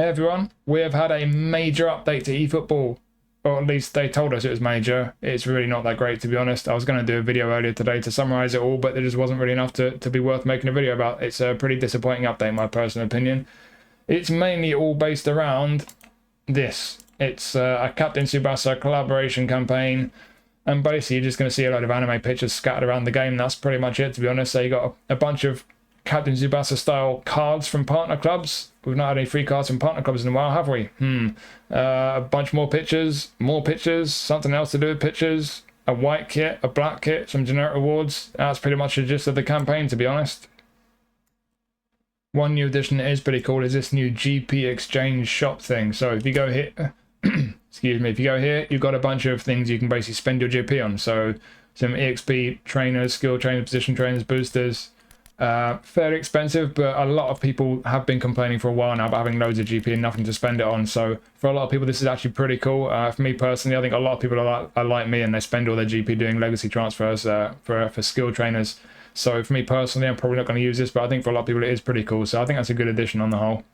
Hey everyone, we have had a major update to eFootball, or at least they told us it was major. It's really not that great, to be honest. I was going to do a video earlier today to summarise it all, but there just wasn't really enough to be worth making a video about. It's a pretty disappointing update, in my personal opinion. It's mainly all based around this. It's a Captain Tsubasa collaboration campaign, and basically you're just going to see a load of anime pictures scattered around the game. That's pretty much it, to be honest. So you got a bunch of Captain Tsubasa style cards from partner clubs. We've not had any free cards from partner clubs in a while, have we? A bunch more pictures, something else to do with pictures, a white kit, a black kit, some generic rewards. That's pretty much the gist of the campaign, to be honest. One new addition that is pretty cool is this new GP exchange shop thing. So if you go here, excuse me, if you go here, you've got a bunch of things you can basically spend your GP on. So some EXP trainers, skill trainers, position trainers, boosters. Fairly expensive, but a lot of people have been complaining for a while now about having loads of GP and nothing to spend it on. So for a lot of people, this is actually pretty cool. For me personally, I think a lot of people are like me, and they spend all their GP doing legacy transfers for skill trainers. So for me personally, I'm probably not going to use this, but I think for a lot of people it is pretty cool. So I think that's a good addition on the whole.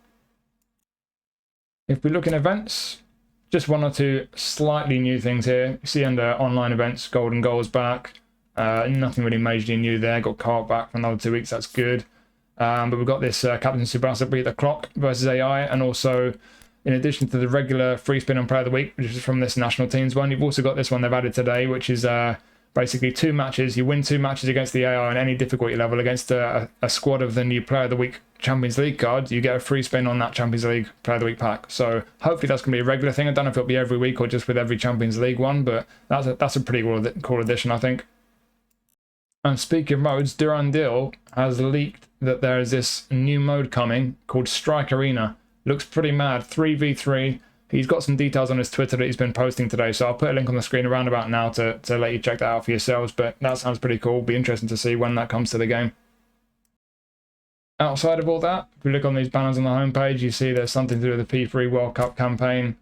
If we look in events, just one or two slightly new things here. You see under online events, golden goals back. Nothing really majorly new there. Got Cart back for another 2 weeks. That's good. But we've got this Captain Tsubasa beat the clock versus AI, and also in addition to the regular free spin on Player of the Week, which is from this national teams one, you've also got this one they've added today, which is basically 2 matches. You win 2 matches against the AI on any difficulty level against a squad of the new Player of the Week Champions League card. You get a free spin on that Champions League Player of the Week pack. So hopefully that's going to be a regular thing. I don't know if it'll be every week or just with every Champions League one, but that's a pretty cool addition, I think. And speaking of modes, Durandil has leaked that there is this new mode coming called Strike Arena. Looks pretty mad, 3v3. He's got some details on his Twitter that he's been posting today, so I'll put a link on the screen around about now to let you check that out for yourselves, but that sounds pretty cool. Be interesting to see when that comes to the game. Outside of all that, if we look on these banners on the homepage, you see there's something to do with the P3 World Cup campaign.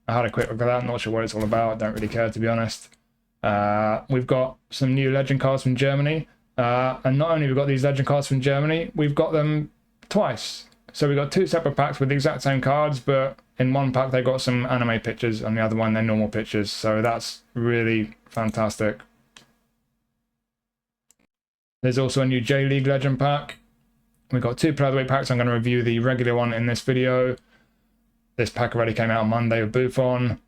I had a quick look at that, not sure what it's all about, don't really care, to be honest. We've got some new legend cards from Germany, and not only have we got these legend cards from Germany, we've got them twice. So we've got 2 separate packs with the exact same cards, but in one pack they've got some anime pictures, and the other one they're normal pictures, so that's really fantastic. There's also a new J-League legend pack. We've got 2 Player of the Week packs. I'm going to review the regular one in this video. This pack already came out on Monday with Buffon.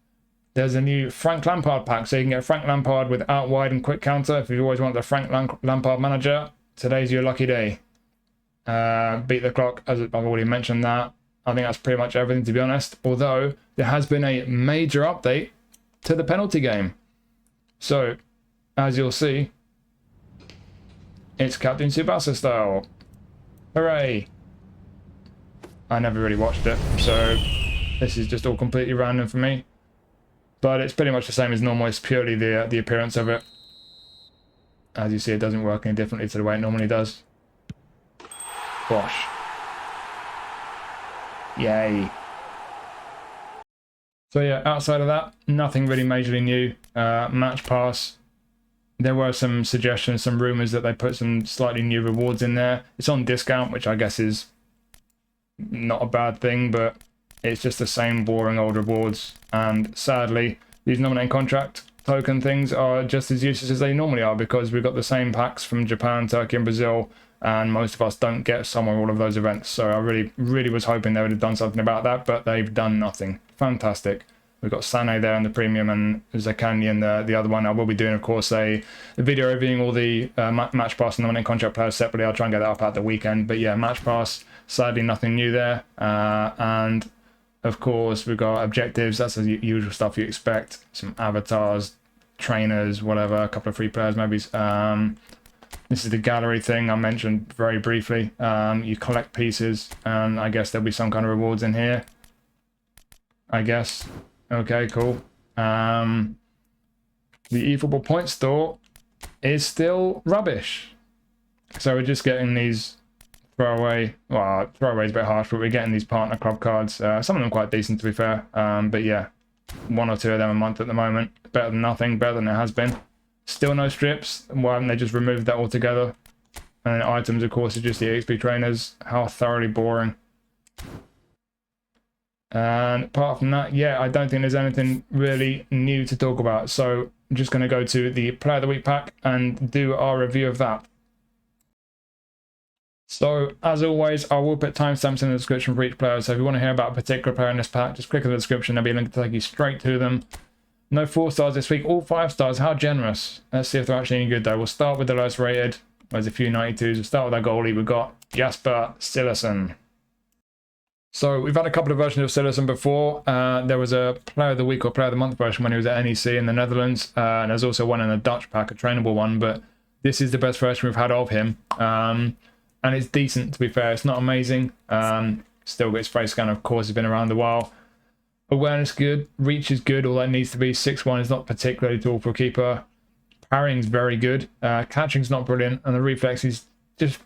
There's a new Frank Lampard pack, so you can get Frank Lampard with out wide and quick counter. If you always want the Frank Lampard manager, today's your lucky day. Beat the clock, as I've already mentioned that. I think that's pretty much everything, to be honest. Although there has been a major update to the penalty game. So, as you'll see, it's Captain Tsubasa style. Hooray! I never really watched it, so this is just all completely random for me. But it's pretty much the same as normal. It's purely the appearance of it. As you see, it doesn't work any differently to the way it normally does. Gosh. Yay. So yeah, outside of that, nothing really majorly new. Match pass. There were some suggestions, some rumours that they put some slightly new rewards in there. It's on discount, which I guess is not a bad thing, but it's just the same boring old rewards, and sadly these nominating contract token things are just as useless as they normally are, because we've got the same packs from Japan, Turkey and Brazil, and most of us don't get some or all of those events. So I really was hoping they would have done something about that, but they've done nothing. Fantastic. We've got Sané there in the premium, and Zakani in the other one. I will be doing, of course, a video reviewing all the match pass and nominating contract players separately. I'll try and get that up at the weekend, but yeah, match pass, sadly nothing new there. And of course, we've got objectives. That's the usual stuff you expect. Some avatars, trainers, whatever. A couple of free players, maybe. This is the gallery thing I mentioned very briefly. You collect pieces, and I guess there'll be some kind of rewards in here. I guess. Okay, cool. The eFootball point store is still rubbish. So we're just getting these throwaway, well, throwaway is a bit harsh, but we're getting these partner club cards. Some of them quite decent, to be fair. But yeah, 1 or 2 of them a month at the moment. Better than nothing, better than it has been. Still no strips. Why haven't they just removed that altogether? And then items, of course, are just the XP trainers. How thoroughly boring. And apart from that, yeah, I don't think there's anything really new to talk about. So I'm just going to go to the Player of the Week pack and do our review of that. So as always, I will put timestamps in the description for each player. So if you want to hear about a particular player in this pack, just click on the description. There'll be a link to take you straight to them. No 4 stars this week, all 5 stars. How generous. Let's see if they're actually any good though. We'll start with the lowest rated. There's a few 92s. We'll start with our goalie. We've got Jasper Cillessen. So we've had a couple of versions of Cillessen before. There was a Player of the Week or Player of the Month version when he was at NEC in the Netherlands. And there's also one in the Dutch pack, a trainable one. But this is the best version we've had of him. And it's decent, to be fair. It's not amazing. Still got his face scan, of course. He's been around a while. Awareness good. Reach is good. All that needs to be. 6'1" is not particularly tall for a keeper. Parrying's very good. Catching's not brilliant. And the reflex is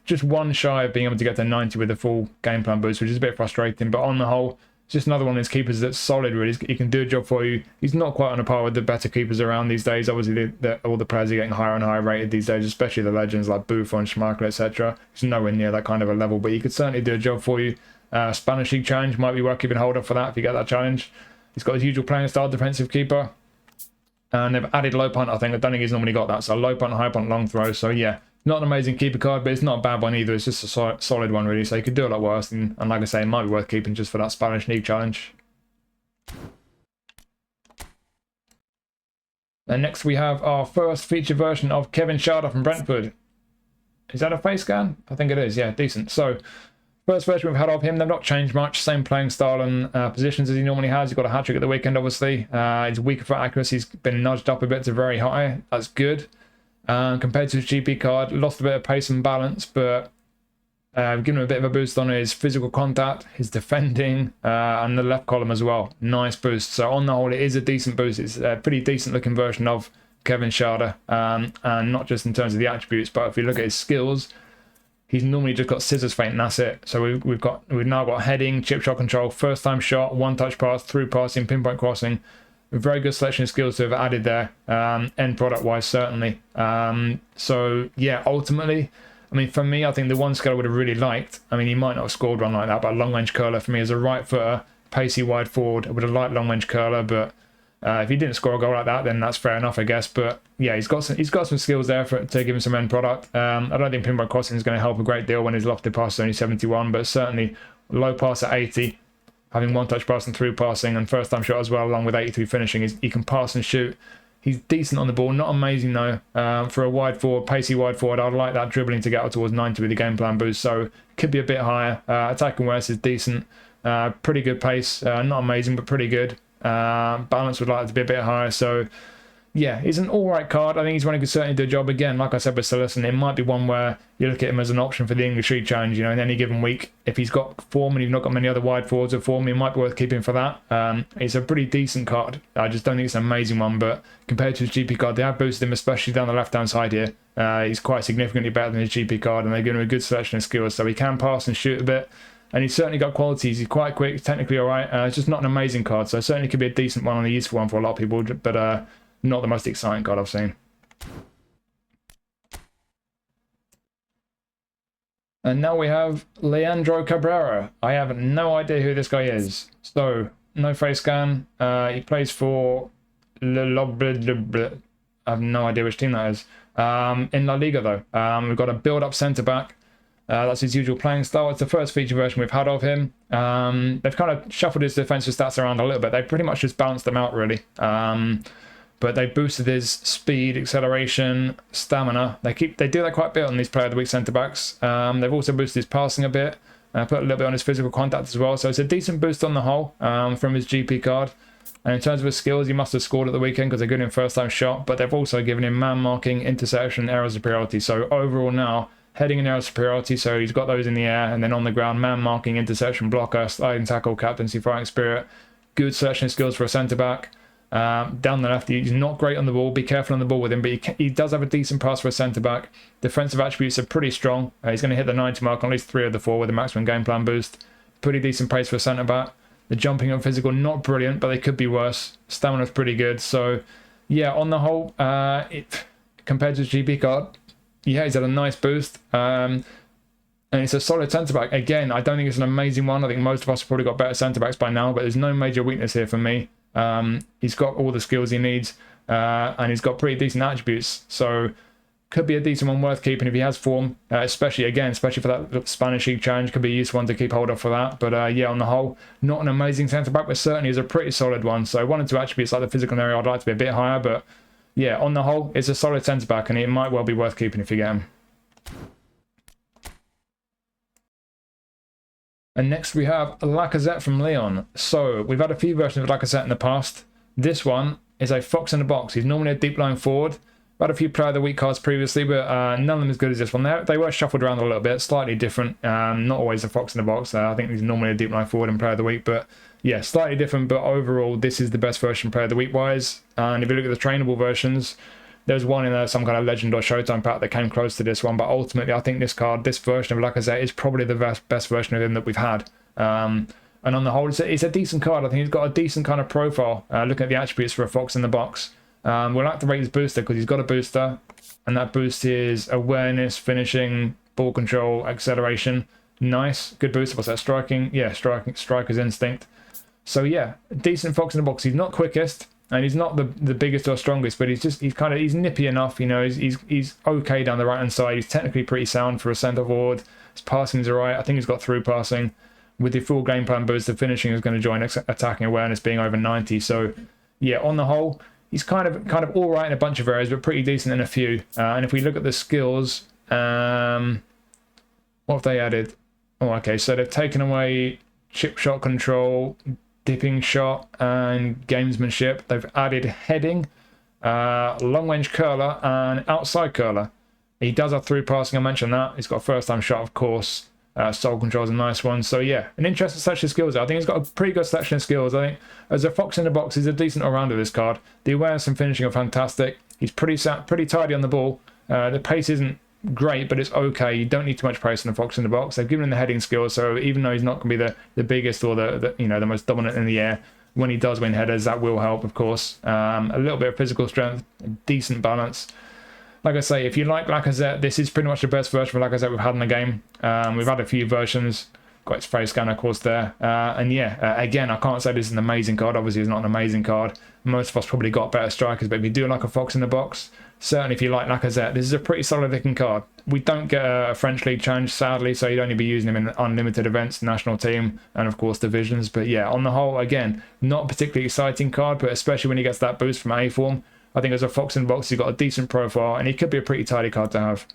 just one shy of being able to get to 90 with a full game plan boost, which is a bit frustrating. But on the whole, it's just another one of these keepers that's solid, really. He can do a job for you. He's not quite on a par with the better keepers around these days. Obviously, all the players are getting higher and higher rated these days, especially the legends like Buffon, Schmeichel, etc. He's nowhere near that kind of a level, but he could certainly do a job for you. Spanish League challenge might be worth keeping hold of for that if you get that challenge. He's got his usual playing style, defensive keeper. And they've added low punt, I think. I don't think he's normally got that. So low punt, high punt, long throw. So yeah, not an amazing keeper card, but it's not a bad one either. It's just a solid one, really. So you could do a lot worse. And like I say, it might be worth keeping just for that Spanish League challenge. And next we have our first feature version of Kevin Schade from Brentford. Is that a face scan? I think it is. Yeah, decent. So first version we've had of him, they've not changed much. Same playing style and positions as he normally has. He's got a hat-trick at the weekend, obviously. He's weaker for accuracy. He's been nudged up a bit to very high. That's good. Compared to his GP card, lost a bit of pace and balance, but given him a bit of a boost on his physical contact, his defending, and the left column as well. Nice boost. So on the whole, it is a decent boost. It's a pretty decent looking version of Kevin Schade. And not just in terms of the attributes, but if you look at his skills, he's normally just got scissors feint and that's it. So we've now got heading, chip shot control, first time shot, one touch pass, through passing, pinpoint crossing. Very good selection of skills to have added there, end product wise certainly. So yeah, ultimately, I mean for me, I think the one skill I would have really liked, I mean he might not have scored one like that, but a long range curler for me as a right footer, pacey wide forward, I would have liked long range curler, but if he didn't score a goal like that, then that's fair enough, I guess. But yeah, he's got some skills there to give him some end product. I don't think pinpoint crossing is going to help a great deal when his lofted pass is only 71, but certainly low pass at 80, having one touch pass and through passing and first time shot as well, along with 83 finishing, he can pass and shoot. He's decent on the ball, not amazing though. For a wide forward, pacey wide forward, I'd like that dribbling to get up towards 90 with the game plan boost, so could be a bit higher. Attacking awareness is decent, pretty good pace, not amazing but pretty good. Balance would like it to be a bit higher, so yeah, he's an alright card. I think he's one who could certainly do a job. Again, like I said with Cillessen, it might be one where you look at him as an option for the English League Challenge, you know, in any given week. If he's got form and you've not got many other wide forwards of form, it might be worth keeping for that. It's a pretty decent card. I just don't think it's an amazing one, but compared to his GP card, they have boosted him, especially down the left-hand side here. He's quite significantly better than his GP card, and they're giving him a good selection of skills, so he can pass and shoot a bit. And he's certainly got qualities. He's quite quick, technically alright. It's just not an amazing card, so certainly could be a decent one and a useful one for a lot of people, but not the most exciting card I've seen. And now we have Leandro Cabrera. I have no idea who this guy is. So, no face scan. He plays for I have no idea which team that is. In La Liga though. We've got a build-up centre-back. That's his usual playing style. It's the first feature version we've had of him. They've kind of shuffled his defensive stats around a little bit. They pretty much just balanced them out really. But they boosted his speed, acceleration, stamina. They do that quite a bit on these Player of the Week centre-backs. They've also boosted his passing a bit, put a little bit on his physical contact as well. So it's a decent boost on the whole from his GP card. And in terms of his skills, he must have scored at the weekend because they're good in first-time shot. But they've also given him man marking, interception, aerial superiority. So overall now, heading and aerial superiority. So he's got those in the air and then on the ground, man marking, interception, blocker, sliding tackle, captaincy, fighting spirit. Good selection skills for a centre-back. Down the left, he's not great on the ball. Be careful on the ball with him, but he does have a decent pass for a centre-back. Defensive attributes are pretty strong. He's going to hit the 90 mark on at least 3 of the 4 with a maximum game plan boost. Pretty decent pace for a centre-back. The jumping and physical, not brilliant, but they could be worse. Stamina's pretty good. So, yeah, on the whole, compared to his GP card, yeah, he's had a nice boost. And it's a solid centre-back. Again, I don't think it's an amazing one. I think most of us have probably got better centre-backs by now, but there's no major weakness here for me. He's got all the skills he needs, and he's got pretty decent attributes. So could be a decent one worth keeping if he has form, especially for that Spanish League challenge. Could be a useful one to keep hold of for that. But yeah, on the whole, not an amazing centre-back, but certainly is a pretty solid one. So one or two attributes like the physical area I'd like to be a bit higher, but yeah, on the whole, it's a solid centre-back, and it might well be worth keeping if you get him. And next we have Lacazette from Lyon. So we've had a few versions of Lacazette in the past. This one is a fox in the box. He's normally a deep line forward. We've had a few Player of the Week cards previously, but none of them as good as this one. They were shuffled around a little bit, slightly different. Not always a fox in the box. I think he's normally a deep line forward and Player of the Week, but yeah, slightly different. But overall, this is the best version Player of the Week wise. And if you look at the trainable versions, there's one in some kind of Legend or Showtime pack that came close to this one, but ultimately I think this version of Lacazette is probably the best version of him that we've had. And on the whole, it's a decent card. I think he's got a decent kind of profile. Looking at the attributes for a fox in the box. We'll activate his booster because he's got a booster, and that boost is awareness, finishing, ball control, acceleration. Nice, good booster. What's that? Striking? Yeah, striker's instinct. So yeah, decent fox in the box. He's not quickest. And he's not the biggest or strongest, but he's nippy enough, you know, he's okay down the right hand side. He's technically pretty sound for a centre forward. His passing's alright. I think he's got through passing. With the full game plan boost, the finishing is going to join attacking awareness being over 90. So yeah, on the whole, he's kind of alright in a bunch of areas, but pretty decent in a few. And if we look at the skills, what have they added? Oh, okay, so they've taken away chip shot control, dipping shot, and gamesmanship. They've added heading, long range curler, and outside curler. He does have through passing, I mentioned that. He's got a first time shot, of course. Soul control is a nice one. So yeah, an interesting selection of skills. I think he's got a pretty good selection of skills. I think as a fox in the box, he's a decent all-rounder, this card. The awareness and finishing are fantastic. He's pretty tidy on the ball. The pace isn't great, but it's okay. You don't need too much pace on the fox in the box. They've given him the heading skills, so even though he's not going to be the biggest or the most dominant in the air, when he does win headers, that will help, of course. A little bit of physical strength, decent balance. Like I say, if you like Lacazette, this is pretty much the best version of Lacazette we've had in the game. We've had a few versions. Got its face scanner, of course, there. And yeah, again, I can't say this is an amazing card. Obviously, it's not an amazing card. Most of us probably got better strikers, but if you do like a fox in the box, certainly if you like Lacazette, this is a pretty solid looking card. We don't get a French League challenge, sadly, so you'd only be using him in unlimited events, national team, and of course divisions. But yeah, on the whole, again, not a particularly exciting card, but especially when he gets that boost from A form, I think as a fox in the box, he's got a decent profile, and he could be a pretty tidy card to have.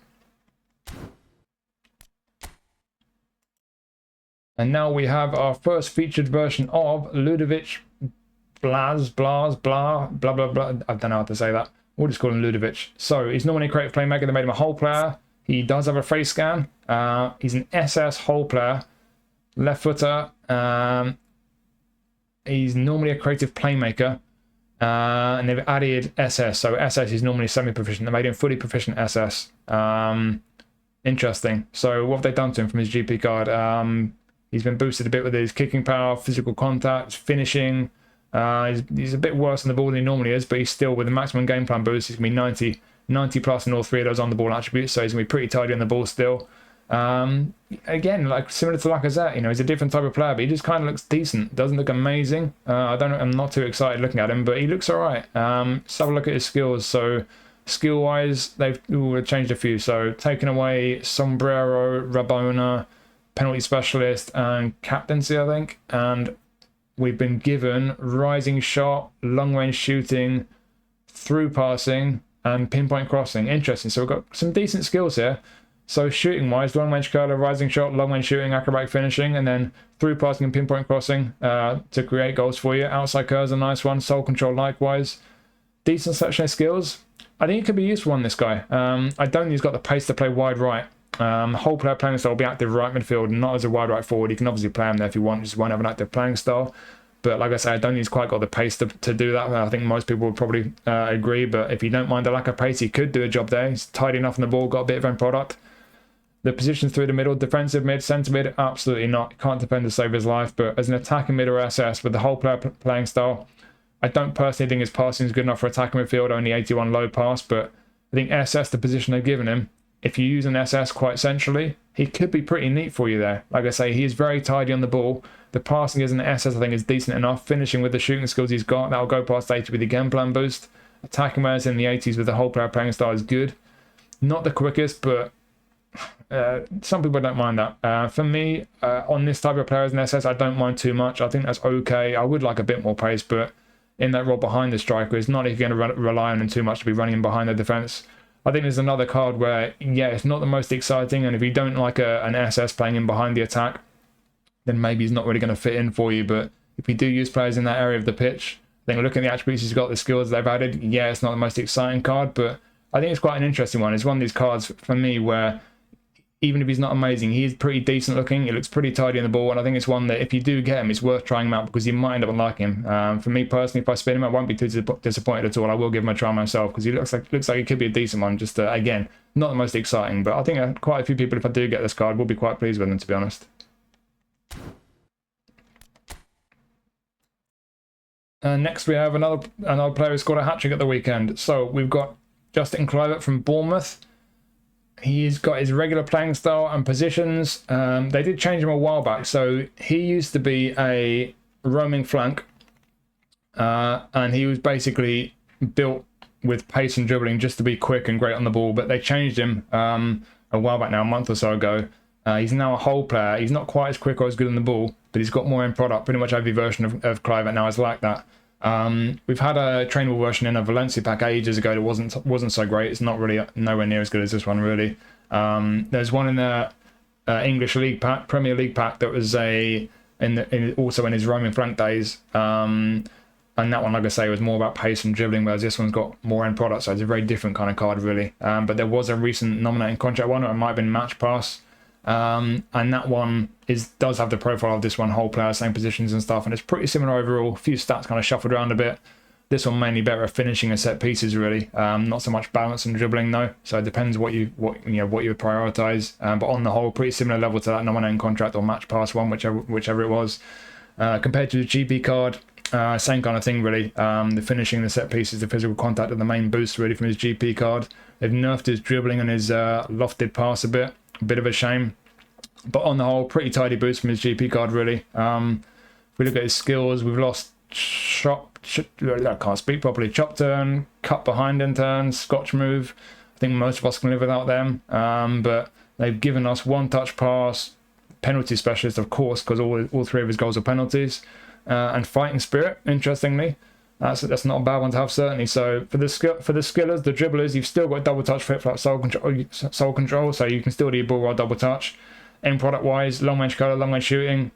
And now we have our first featured version of Ludovic Blas, blah, blah, blah. I don't know how to say that. We'll just call him Ludovic. So he's normally a creative playmaker. They made him a whole player. He does have a face scan. He's an SS whole player. Left footer. He's normally a creative playmaker. And they've added SS. So SS is normally semi-proficient. They made him fully proficient SS. Interesting. So what have they done to him from his GP card? He's been boosted a bit with his kicking power, physical contact, finishing. He's a bit worse on the ball than he normally is, but he's still, with the maximum game plan boost, he's going to be 90 plus in all three of those on the ball attributes, so he's going to be pretty tidy on the ball still. Again, like similar to Lacazette, he's a different type of player, but he just kind of looks decent. Doesn't look amazing. I'm not too excited looking at him, but he looks all right. Let's have a look at his skills. So skill-wise, they've changed a few. So taken away Sombrero, Rabona, penalty specialist, and captaincy, I think. And we've been given rising shot, long range shooting, through passing, and pinpoint crossing. Interesting. So we've got some decent skills here. So shooting wise, long range curler, rising shot, long range shooting, acrobatic finishing, and then through passing and pinpoint crossing to create goals for you. Outside curls, a nice one. Soul control likewise. Decent selection of skills. I think it could be useful on this guy. I don't think he's got the pace to play wide right. Whole player playing style will be active right midfield, not as a wide right forward. You can obviously play him there if you want, just won't have an active playing style. But like I say, I don't think he's quite got the pace to do that. I think most people would probably agree. But if you don't mind the lack of pace, he could do a job there. He's tidy enough on the ball, got a bit of end product. The positions through the middle, defensive mid, centre mid, absolutely not. Can't depend to save his life. But as an attacking mid or SS with the whole player playing style, I don't personally think his passing is good enough for attacking midfield, only 81 low pass. But I think SS, the position they've given him, if you use an SS quite centrally, he could be pretty neat for you there. Like I say, he is very tidy on the ball. The passing as an SS, I think, is decent enough. Finishing with the shooting skills he's got, that'll go past 80 with the game plan boost. Attacking where it's in the 80s with the whole player playing style is good. Not the quickest, but some people don't mind that. For me, on this type of player as an SS, I don't mind too much. I think that's okay. I would like a bit more pace, but in that role behind the striker, it's not if you're going to rely on him too much to be running in behind the defence. I think there's another card where, yeah, it's not the most exciting, and if you don't like an SS playing in behind the attack, then maybe he's not really going to fit in for you. But if you do use players in that area of the pitch, I think looking at the attributes he's got, the skills they've added, yeah, it's not the most exciting card, but I think it's quite an interesting one. It's one of these cards for me where even if he's not amazing, he's pretty decent looking. He looks pretty tidy in the ball, and I think it's one that if you do get him, it's worth trying him out because you might end up liking him. For me personally, if I spin him, I won't be too disappointed at all. I will give him a try myself because he looks like it could be a decent one. Just again, not the most exciting, but I think quite a few people, if I do get this card, will be quite pleased with him, to be honest. Next, we have another player who scored a hat-trick at the weekend. So we've got Justin Kluivert from Bournemouth. He's got his regular playing style and positions. They did change him a while back. So he used to be a roaming flank. And he was basically built with pace and dribbling just to be quick and great on the ball. But they changed him a while back now, a month or so ago. He's now a whole player. He's not quite as quick or as good on the ball, but he's got more end product. Pretty much every version of Kluivert now is like that. We've had a trainable version in a Valencia pack ages ago that wasn't so great. It's not really nowhere near as good as this one, really. There's one in the English League pack, Premier League pack, that was also in his roaming flank days. And that one, like I say, was more about pace and dribbling, whereas this one's got more end product, so it's a very different kind of card, really. But there was a recent nominating contract one, or it might have been Match Pass. And that one does have the profile of this one, whole player, same positions and stuff, and it's pretty similar overall. A few stats kind of shuffled around a bit. This one mainly better at finishing and set pieces, really. Not so much balance and dribbling though. So it depends what you prioritize. But on the whole, pretty similar level to that nominating contract or Match Pass one, whichever it was. Compared to the GP card, same kind of thing, really. The finishing, the set pieces, the physical contact are the main boost really from his GP card. They've nerfed his dribbling and his lofted pass a bit. Bit of a shame, but on the whole, pretty tidy boost from his GP card, really. If we look at his skills, we've lost I can't speak properly. Chop turn, cut behind in turn, Scotch move. I think most of us can live without them. But they've given us one touch pass, penalty specialist, of course, because all three of his goals are penalties, and fighting spirit. Interestingly. That's not a bad one to have, certainly. So for the skillers, the dribblers, you've still got double touch, flip flop, soul control, so you can still do your ball roll double touch. End product wise, long range colour, long range shooting.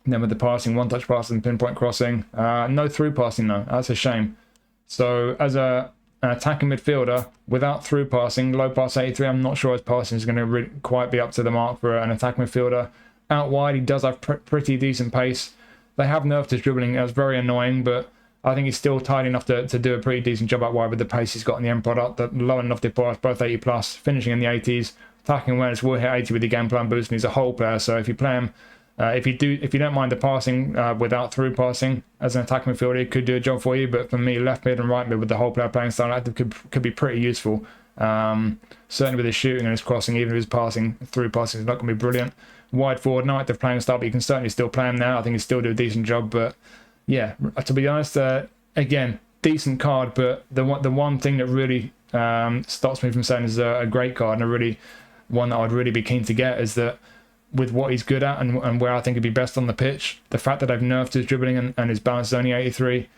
And then with the passing, one touch passing, pinpoint crossing. No through passing though. That's a shame. So as an attacking midfielder, without through passing, low pass 83, I'm not sure his passing is going to quite be up to the mark for an attacking midfielder. Out wide, he does have pretty decent pace. They have nerfed his dribbling. That's very annoying, but I think he's still tidy enough to do a pretty decent job out wide with the pace he's got in the end product. The low and lofted pass, both 80 plus, finishing in the 80s, attacking awareness will hit 80 with the game plan boost, and he's a whole player. So if you play him, if you don't mind the passing without through passing as an attacking midfielder, it could do a job for you. But for me, left mid and right mid with the whole player playing style active could be pretty useful. Certainly with his shooting and his crossing, even if his passing through passing is not going to be brilliant. Wide forward, no active playing style, but you can certainly still play him now. I think he'll still do a decent job, but. Yeah, to be honest, again, decent card, but the one thing that really stops me from saying is a great card, and one that I'd really be keen to get is that with what he's good at and where I think he'd be best on the pitch, the fact that they've nerfed his dribbling and his balance is only 83,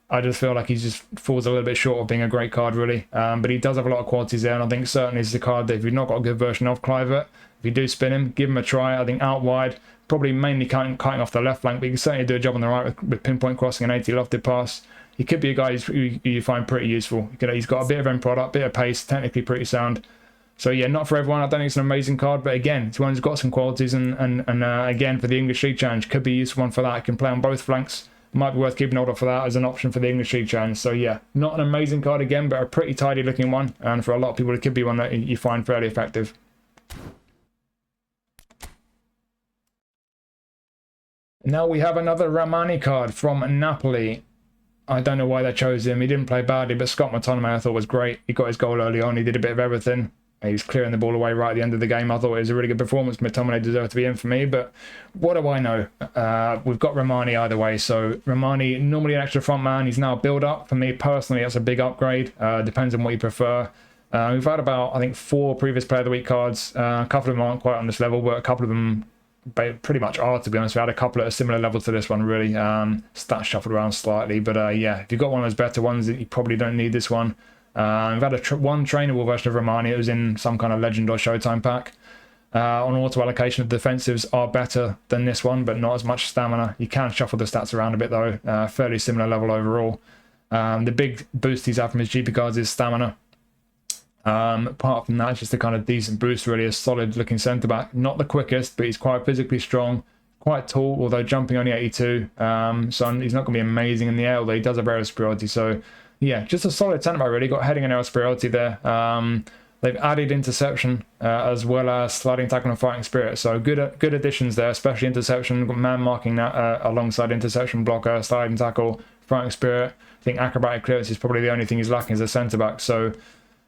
I just feel like he just falls a little bit short of being a great card, really. But he does have a lot of qualities there, and I think certainly it's a card that if you've not got a good version of Kluivert, if you do spin him, give him a try. I think out wide, probably mainly cutting off the left flank, but you can certainly do a job on the right with pinpoint crossing and 80 lofted pass. He could be a guy who you find pretty useful. He's got a bit of end product, bit of pace, technically pretty sound. So yeah, not for everyone. I don't think it's an amazing card, but again, it's one who's got some qualities, and again, for the English League Challenge, could be a useful one for that. It can play on both flanks. Might be worth keeping hold of for that as an option for the English League Challenge. So yeah, not an amazing card again, but a pretty tidy looking one, and for a lot of people, it could be one that you find fairly effective. Now we have another Rrahmani card from Napoli. I don't know why they chose him. He didn't play badly, but Scott McTominay I thought was great. He got his goal early on. He did a bit of everything. He was clearing the ball away right at the end of the game. I thought it was a really good performance. McTominay deserved to be in for me, but what do I know? We've got Rrahmani either way. So Rrahmani, normally an extra front man. He's now a build-up. For me personally, that's a big upgrade. Depends on what you prefer. We've had about, I think, 4 previous Player of the Week cards. A couple of them aren't quite on this level, but a couple of them pretty much are, to be honest. We had a couple at a similar level to this one, really. Stats shuffled around slightly, but yeah, if you've got one of those better ones, you probably don't need this one. We've had one trainable version of Rrahmani. It was in some kind of Legend or Showtime pack. On auto allocation, the defensives are better than this one, but not as much stamina. You can shuffle the stats around a bit though. Fairly similar level overall. The big boost he's had from his GP cards is stamina. Apart from that, it's just a kind of decent boost, really. A solid looking centre back. Not the quickest, but he's quite physically strong, quite tall, although jumping only 82. So he's not going to be amazing in the air, although he does have aerial superiority. So yeah, just a solid centre back, really. Got heading and aerial superiority there. They've added interception as well as sliding tackle and fighting spirit. So good additions there, especially interception. Got man marking that alongside interception, blocker, sliding tackle, fighting spirit. I think acrobatic clearance is probably the only thing he's lacking as a centre back. So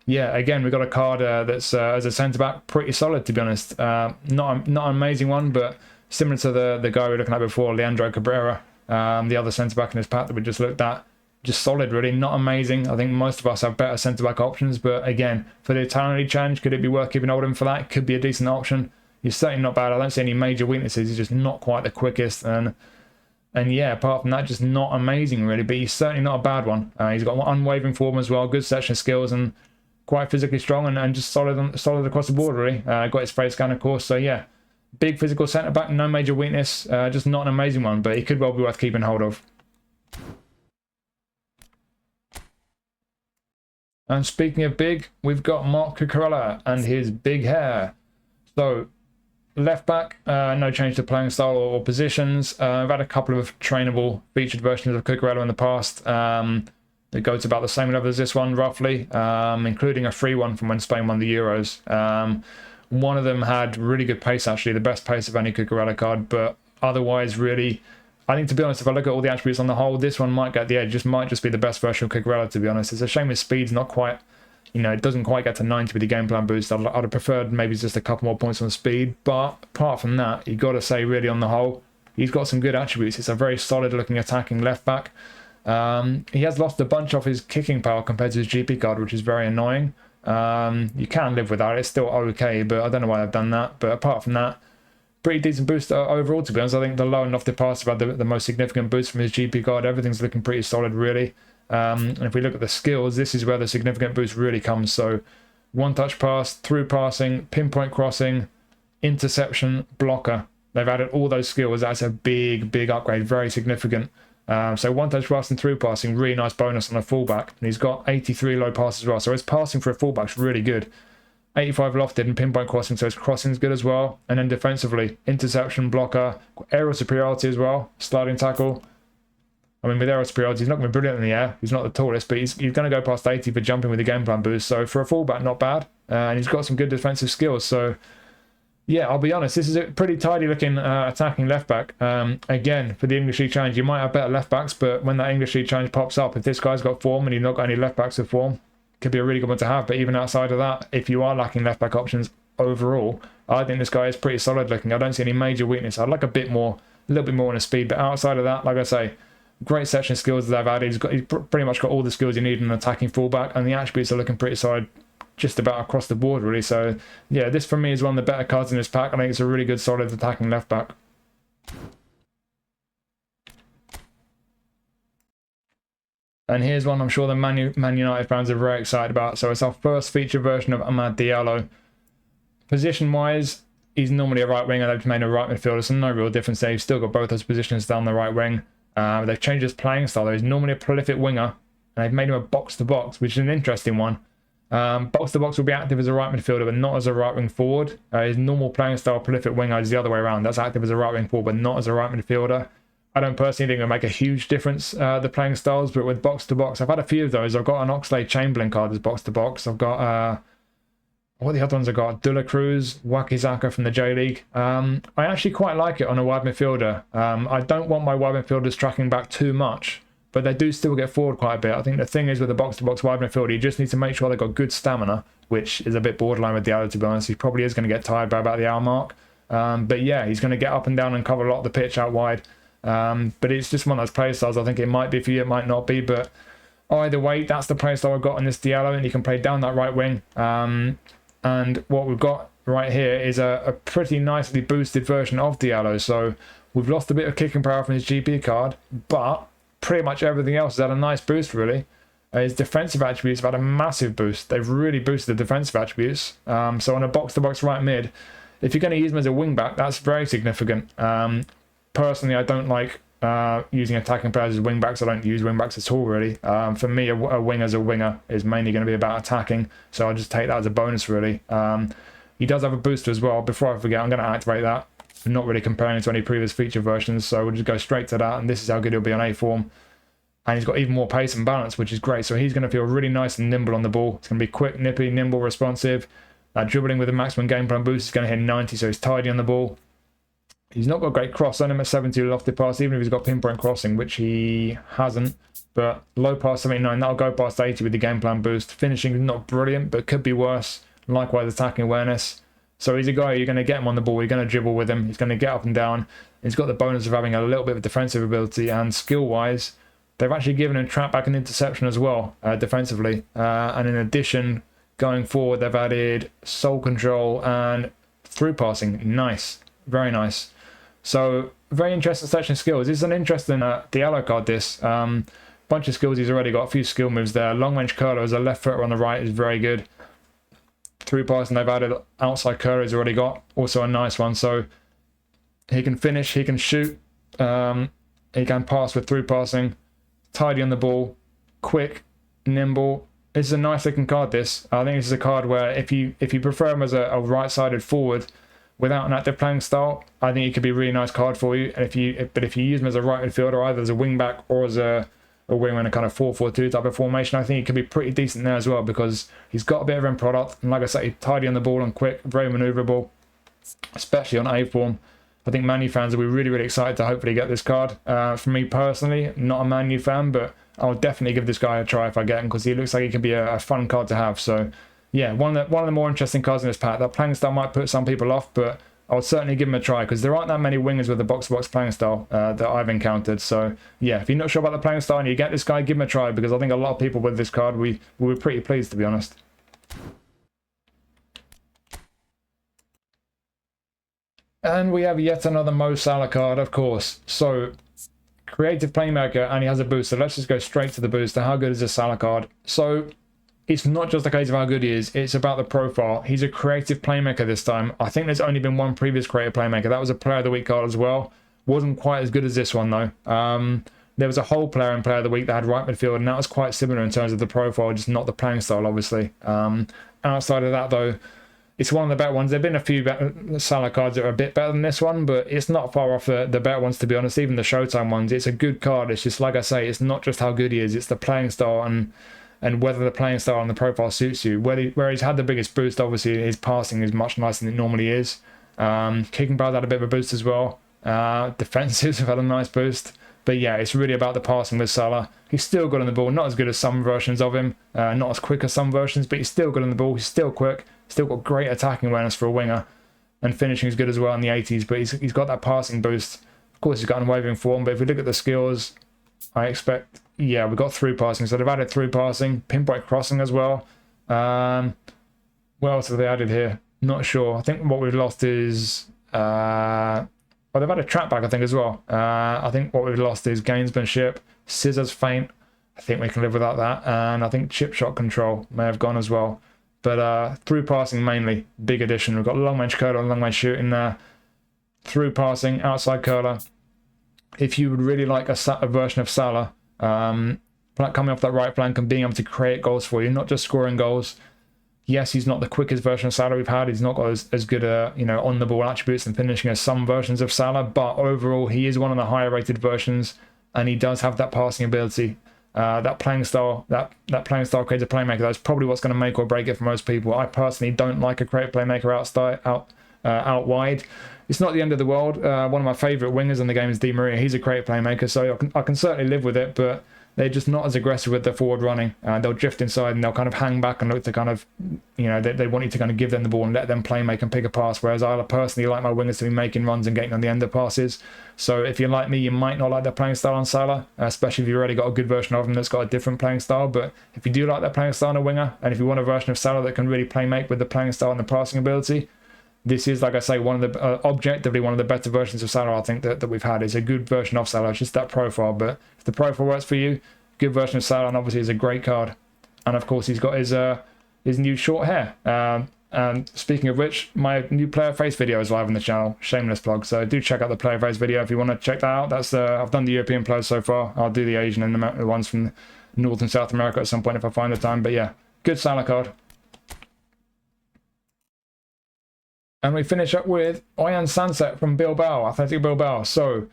yeah, again, we've got a card that's as a centre back pretty solid, to be honest. Not an amazing one, but similar to the guy we were looking at before, Leandro Cabrera, the other centre back in this pack that we just looked at. Just solid, really. Not amazing. I think most of us have better centre-back options, but again, for the Italian League challenge, could it be worth keeping hold of him for that? Could be a decent option. He's certainly not bad. I don't see any major weaknesses. He's just not quite the quickest, and yeah, apart from that, just not amazing, really, but he's certainly not a bad one. He's got unwavering form as well, good section skills, and quite physically strong, and just solid across the board, really. Got his face scan, of course, so yeah. Big physical centre-back, no major weakness, just not an amazing one, but he could well be worth keeping hold of. And speaking of big, we've got Marc Cucurella and his big hair. So, left back, no change to playing style or positions. I've had a couple of trainable featured versions of Cucurella in the past. They go to about the same level as this one, roughly, including a free one from when Spain won the Euros. One of them had really good pace, actually, the best pace of any Cucurella card, but otherwise, really, I think, to be honest, if I look at all the attributes on the whole, this one might get the edge. Might just be the best version of Cucurella, to be honest. It's a shame his speed's not quite, it doesn't quite get to 90 with the game plan boost. I'd have preferred maybe just a couple more points on speed. But apart from that, you got to say, really, on the whole, he's got some good attributes. It's a very solid-looking attacking left back. He has lost a bunch of his kicking power compared to his GP card, which is very annoying. You can live with that. It's still okay, but I don't know why I've done that. But apart from that, pretty decent boost overall, to be honest. I think the low and lofted pass have had the most significant boost from his GP card. Everything's looking pretty solid, really. And if we look at the skills, this is where the significant boost really comes. So, one-touch pass, through passing, pinpoint crossing, interception, blocker. They've added all those skills. That's a big upgrade, very significant. So one-touch pass and through passing, really nice bonus on a fullback. And he's got 83 low pass as well. So his passing for a fullback's really good. 85 lofted and pinpoint crossing, so his crossing's good as well. And then defensively, interception, blocker, aerial superiority as well, sliding tackle. I mean, with aerial superiority, he's not going to be brilliant in the air. He's not the tallest, but he's going to go past 80 for jumping with the game plan boost. So for a fullback, not bad. And he's got some good defensive skills. So yeah, I'll be honest, this is a pretty tidy looking attacking left back. Again, for the English League Challenge, you might have better left backs, but when that English League Challenge pops up, if this guy's got form and you've not got any left backs with form, could be a really good one to have. But even outside of that, if you are lacking left back options overall, I think this guy is pretty solid looking. I don't see any major weakness. I'd like a little bit more on his speed, but outside of that, like I say, great section skills that they've added. He's pretty much got all the skills you need in an attacking fullback, and the attributes are looking pretty solid just about across the board, really. So yeah, this for me is one of the better cards in this pack. I think it's a really good solid attacking left back. And here's one I'm sure the Man United fans are very excited about. So it's our first feature version of Amad Diallo. Position-wise, he's normally a right winger. They've made a right midfielder, so no real difference there. He's still got both those positions down the right wing. They've changed his playing style, though. He's normally a prolific winger, and they've made him a box-to-box, which is an interesting one. Box-to-box will be active as a right midfielder, but not as a right wing forward. His normal playing style, prolific winger, is the other way around. That's active as a right wing forward, but not as a right midfielder. I don't personally think it'll make a huge difference, the playing styles, but with box-to-box, I've had a few of those. I've got an Oxlade-Chamberlain card as box-to-box. I've got, what are the other ones I've got? De La Cruz, Wakizaka from the J-League. I actually quite like it on a wide midfielder. I don't want my wide midfielders tracking back too much, but they do still get forward quite a bit. I think the thing is with the box-to-box wide midfield, you just need to make sure they've got good stamina, which is a bit borderline with Diallo, to be honest. He probably is going to get tired by about the hour mark. But yeah, he's going to get up and down and cover a lot of the pitch out wide. But it's just one of those play styles. I think it might be for you, it might not be, but either way, that's the play style I've got on this Diallo, and you can play down that right wing. And what we've got right here is a pretty nicely boosted version of Diallo. So we've lost a bit of kicking power from his GP card, but pretty much everything else has had a nice boost, really. His defensive attributes have had a massive boost. They've really boosted the defensive attributes. So on a box-to-box right mid, if you're going to use him as a wing-back, that's very significant. Personally, I don't like using attacking players as wing-backs. I don't use wing-backs at all, really. For me, a wing as a winger is mainly going to be about attacking, so I'll just take that as a bonus, really. He does have a booster as well. Before I forget, I'm going to activate that. I'm not really comparing it to any previous feature versions, so we'll just go straight to that, and this is how good he'll be on A form. And he's got even more pace and balance, which is great. So he's going to feel really nice and nimble on the ball. It's going to be quick, nippy, nimble, responsive. Dribbling with a maximum game plan boost is going to hit 90, so he's tidy on the ball. He's not got great cross on him at 70 lofted pass, even if he's got pinpoint crossing, which he hasn't. But low pass 79, that'll go past 80 with the game plan boost. Finishing is not brilliant, but could be worse. Likewise, attacking awareness. So he's a guy, you're going to get him on the ball, you're going to dribble with him, he's going to get up and down. He's got the bonus of having a little bit of defensive ability, and skill-wise, they've actually given him trap back and interception as well, defensively. And in addition, going forward, they've added soul control and through passing. Nice. Very nice. So, very interesting selection of skills. This is an interesting Diallo card, this. Bunch of skills he's already got, a few skill moves there. Long range curler as a left footer on the right is very good. Through passing, they've added outside curler he's already got. Also a nice one. So, he can finish, he can shoot, he can pass with through passing. Tidy on the ball, quick, nimble. It's a nice looking card, this. I think this is a card where if you prefer him as a right-sided forward without an active playing style, I think it could be a really nice card for you. And if you use him as a right midfielder, either as a wing back or as a wing in a kind of 4-4-2 type of formation, I think he could be pretty decent there as well, because he's got a bit of end product, and like I say, he's tidy on the ball and quick, very manoeuvrable, especially on A form. I think Man U fans will be really, really excited to hopefully get this card. For me personally, not a Man U fan, but I'll definitely give this guy a try if I get him, because he looks like he can be a fun card to have. So, yeah, one of the more interesting cards in this pack. That playing style might put some people off, but I would certainly give him a try, because there aren't that many wingers with the box-to-box playing style that I've encountered. So, yeah, if you're not sure about the playing style and you get this guy, give him a try, because I think a lot of people with this card, we were pretty pleased, to be honest. And we have yet another Mo Salah card, of course. So, creative playmaker, and he has a booster. Let's just go straight to the booster. How good is this Salah card? So, it's not just a case of how good he is, it's about the profile. He's a creative playmaker this time. I think there's only been one previous creative playmaker. That was a Player of the Week card as well. Wasn't quite as good as this one, though. There was a whole player in Player of the Week that had right midfield, and that was quite similar in terms of the profile, just not the playing style, obviously. Outside of that, though, it's one of the better ones. There have been a few Salah cards that are a bit better than this one, but it's not far off the better ones, to be honest. Even the Showtime ones, it's a good card. It's just, like I say, it's not just how good he is, it's the playing style and whether the playing style and the profile suits you. Where he's had the biggest boost, obviously, his passing is much nicer than it normally is. Kicking power's had a bit of a boost as well. Defensives have had a nice boost. But yeah, it's really about the passing with Salah. He's still good on the ball, not as good as some versions of him, not as quick as some versions, but he's still good on the ball, he's still quick, still got great attacking awareness for a winger, and finishing is good as well in the 80s, but he's got that passing boost. Of course, he's got unwavering form, but if we look at the skills, I expect, yeah, we've got through passing, so they've added through passing, pinpoint crossing as well. What else have they added here? Not sure. I think what we've lost is... well, they've had a trap back, I think, as well. I think what we've lost is gamesmanship, scissors feint. I think we can live without that. And I think chip shot control may have gone as well. But through passing mainly, big addition. We've got long range curler and long range shooting there. Through passing, outside curler. If you would really like a version of Salah, coming off that right flank and being able to create goals for you, not just scoring goals. Yes, he's not the quickest version of Salah we've had. He's not got as good on the ball attributes and finishing as some versions of Salah. But overall, he is one of the higher rated versions, and he does have that passing ability, that playing style. That playing style creates a playmaker. That's probably what's going to make or break it for most people. I personally don't like a creative playmaker out wide. It's not the end of the world. One of my favourite wingers in the game is Di Maria. He's a creative playmaker, so I can certainly live with it. But they're just not as aggressive with their forward running. They'll drift inside and they'll kind of hang back and look to kind of, you know, they want you to kind of give them the ball and let them play, make and pick a pass. Whereas I personally like my wingers to be making runs and getting on the end of passes. So if you're like me, you might not like their playing style on Salah, especially if you've already got a good version of him that's got a different playing style. But if you do like that playing style on a winger, and if you want a version of Salah that can really play make with the playing style and the passing ability, this is, like I say, one of the objectively one of the better versions of Salah I think that we've had. It's a good version of Salah, it's just that profile. But if the profile works for you, good version of Salah, and obviously it's a great card. And of course he's got his new short hair. And speaking of which, my new player face video is live on the channel. Shameless plug. So do check out the player face video if you want to check that out. That's I've done the European players so far. I'll do the Asian and the ones from North and South America at some point if I find the time. But yeah, good Salah card. And we finish up with Oihan Sancet from Bilbao, Athletic Bilbao. So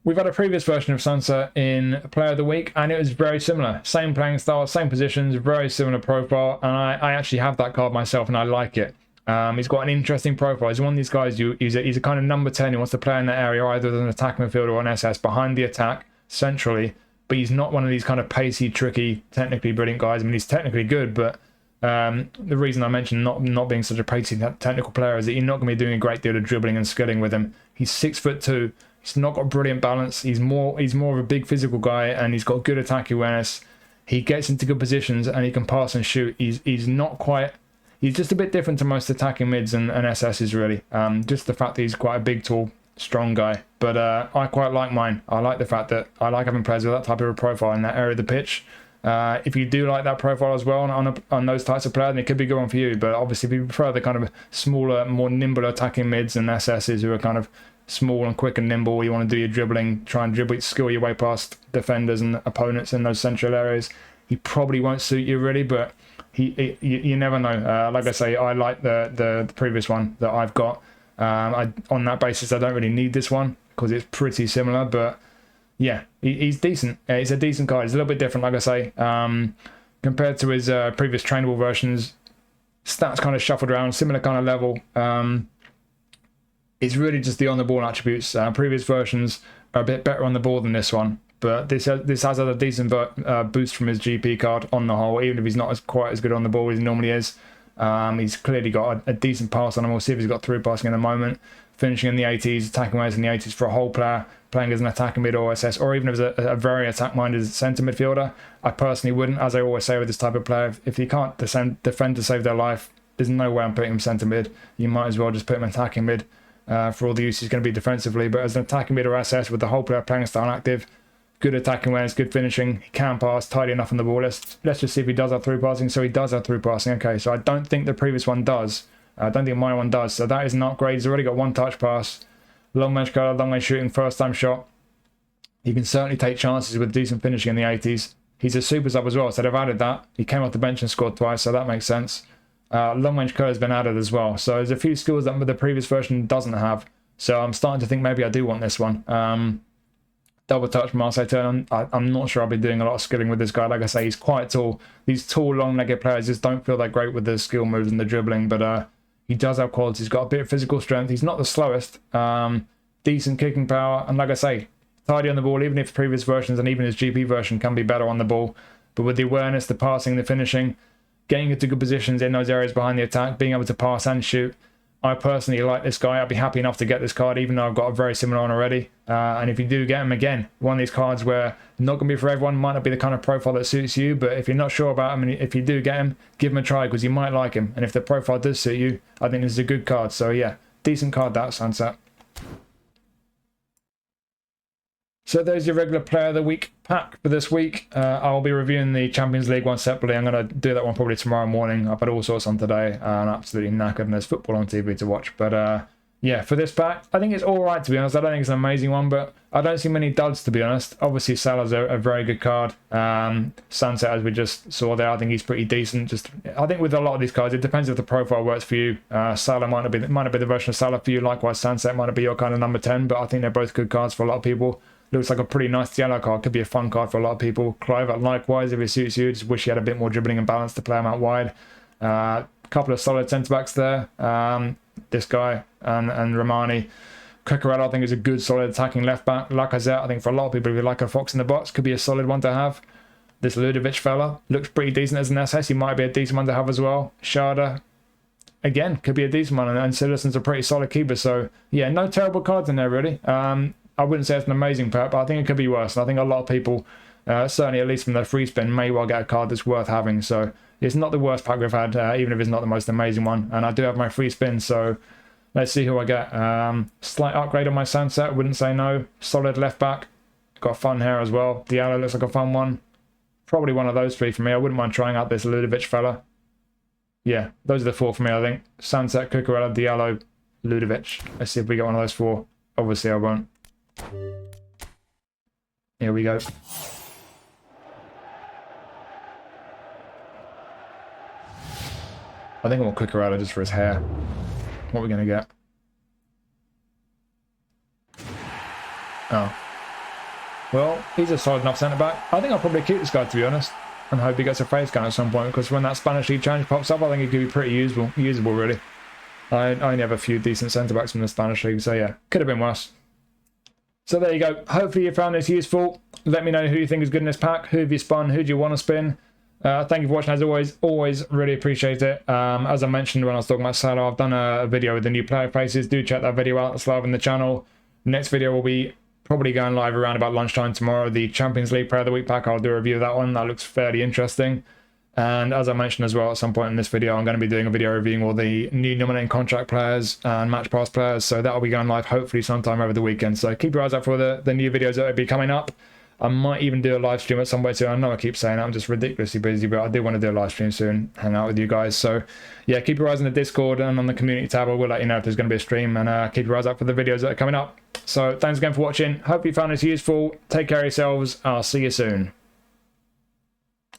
we've had a previous version of Sancet in Player of the Week, and it was very similar. Same playing style, same positions, very similar profile. And I actually have that card myself, and I like it. He's got an interesting profile. He's one of these guys, he's a kind of number 10 who wants to play in that area, either as an attacking midfielder or an SS, behind the attack, centrally. But he's not one of these kind of pacey, tricky, technically brilliant guys. I mean, he's technically good, but the reason I mentioned not being such a pacey technical player is that you're not going to be doing a great deal of dribbling and skilling with him. He's 6'2". He's not got brilliant balance. He's more of a big physical guy, and he's got good attack awareness. He gets into good positions and he can pass and shoot. He's just a bit different to most attacking mids and SSs really. Just the fact that he's quite a big, tall, strong guy. But I quite like mine. I like the fact that I like having players with that type of a profile in that area of the pitch. If you do like that profile as well on those types of players, then it could be a good one for you. But obviously, if you prefer the kind of smaller, more nimble attacking mids and SSs who are kind of small and quick and nimble, you want to do your dribbling, try and skill your way past defenders and opponents in those central areas, he probably won't suit you really. But you never know. Like I say, I like the previous one that I've got. On that basis, I don't really need this one because it's pretty similar, but yeah, he's decent. He's a decent card. He's a little bit different, like I say, compared to his previous trainable versions. Stats kind of shuffled around, similar kind of level. It's really just the on-the-ball attributes. Previous versions are a bit better on the ball than this one, but this has had a decent boost from his GP card on the whole, even if he's not quite as good on the ball as he normally is. He's clearly got a decent pass on him. We'll see if he's got through passing in a moment. Finishing in the 80s, attacking ways in the 80s for a whole player, playing as an attacking mid or SS, or even as a very attack-minded centre midfielder. I personally wouldn't, as I always say with this type of player, if he can't defend to save their life, there's no way I'm putting him centre mid. You might as well just put him attacking mid for all the use he's going to be defensively. But as an attacking mid or SS with the whole player playing style active, good attacking awareness, good finishing, he can pass, tidy enough on the ball. Let's just see if he does have through passing. So he does have through passing. Okay, so I don't think the previous one does. I don't think my one does. So that is an upgrade. He's already got one touch pass. Long range curler, long range shooting, first time shot. He can certainly take chances with decent finishing in the 80s. He's a super sub as well, so they've added that. He came off the bench and scored twice, so that makes sense. Long range curler has been added as well. So there's a few skills that the previous version doesn't have. So I'm starting to think maybe I do want this one. Double touch Marseille turn. I'm not sure I'll be doing a lot of skilling with this guy. Like I say, he's quite tall. These tall, long-legged players just don't feel that great with the skill moves and the dribbling, but he does have quality. He's got a bit of physical strength. He's not the slowest. Decent kicking power. And like I say, tidy on the ball, even if previous versions and even his GP version can be better on the ball. But with the awareness, the passing, the finishing, getting into good positions in those areas behind the attack, being able to pass and shoot, I personally like this guy. I'd be happy enough to get this card, even though I've got a very similar one already. And if you do get him, again, one of these cards where not going to be for everyone, might not be the kind of profile that suits you, but if you're not sure about him, and if you do get him, give him a try, because you might like him. And if the profile does suit you, I think this is a good card. So yeah, decent card that, Sancet. So there's your regular Player of the Week pack for this week. I'll be reviewing the Champions League one separately. I'm going to do that one probably tomorrow morning. I've had all sorts on today, and I'm absolutely knackered, and there's football on TV to watch. But yeah, for this pack, I think it's all right, to be honest. I don't think it's an amazing one, but I don't see many duds, to be honest. Obviously, Salah's a very good card. Sancet, as we just saw there, I think he's pretty decent. I think with a lot of these cards, it depends if the profile works for you. Salah might not be the version of Salah for you. Likewise, Sancet might not be your kind of number 10, but I think they're both good cards for a lot of people. Looks like a pretty nice Diallo card. Could be a fun card for a lot of people. Kluivert, likewise, if it suits you. Just wish he had a bit more dribbling and balance to play him out wide. Couple of solid centre-backs there. This guy and Rrahmani. Cucurella, I think, is a good, solid attacking left back. Lacazette, I think for a lot of people who like a fox in the box, could be a solid one to have. This Ludovic fella looks pretty decent as an SS. He might be a decent one to have as well. Schade, again, could be a decent one. And Cillessen's a pretty solid keeper. So, yeah, no terrible cards in there, really. I wouldn't say it's an amazing pack, but I think it could be worse. And I think a lot of people, certainly at least from their free spin, may well get a card that's worth having. So, it's not the worst pack we've had, even if it's not the most amazing one. And I do have my free spin, so let's see who I get. Slight upgrade on my Sancet, wouldn't say no. Solid left back. Got fun hair as well. Diallo looks like a fun one. Probably one of those three for me. I wouldn't mind trying out this Ludovic fella. Yeah, those are the four for me, I think. Sancet, Cucurella, Diallo, Ludovic. Let's see if we get one of those four. Obviously, I won't. Here we go. I think I want Cucurella just for his hair. What are we going to get? Oh. Well, he's a solid enough centre-back. I think I'll probably keep this guy, to be honest, and hope he gets a face scan at some point, because when that Spanish League challenge pops up, I think it could be pretty usable really. I only have a few decent centre-backs from the Spanish League, so yeah, could have been worse. So there you go. Hopefully you found this useful. Let me know who you think is good in this pack. Who have you spun? Who do you want to spin? Thank you for watching, as always really appreciate it. As I mentioned when I was talking about Salah, I've done a video with the new player faces. Do check that video out. It's live on the channel. Next video will be probably going live around about lunchtime tomorrow. The Champions League Player of the Week pack, I'll do a review of that one. That looks fairly interesting. And as I mentioned as well, at some point in this video, I'm going to be doing a video reviewing all the new nominating contract players and match pass players. So that will be going live hopefully sometime over the weekend. So keep your eyes out for the new videos that will be coming up. I might even do a live stream at some point soon. I know I keep saying that, I'm just ridiculously busy, but I do want to do a live stream soon, hang out with you guys. So yeah, keep your eyes on the Discord and on the community tab. I will let you know if there's going to be a stream, and keep your eyes out for the videos that are coming up. So thanks again for watching. Hope you found this useful. Take care of yourselves. I'll see you soon.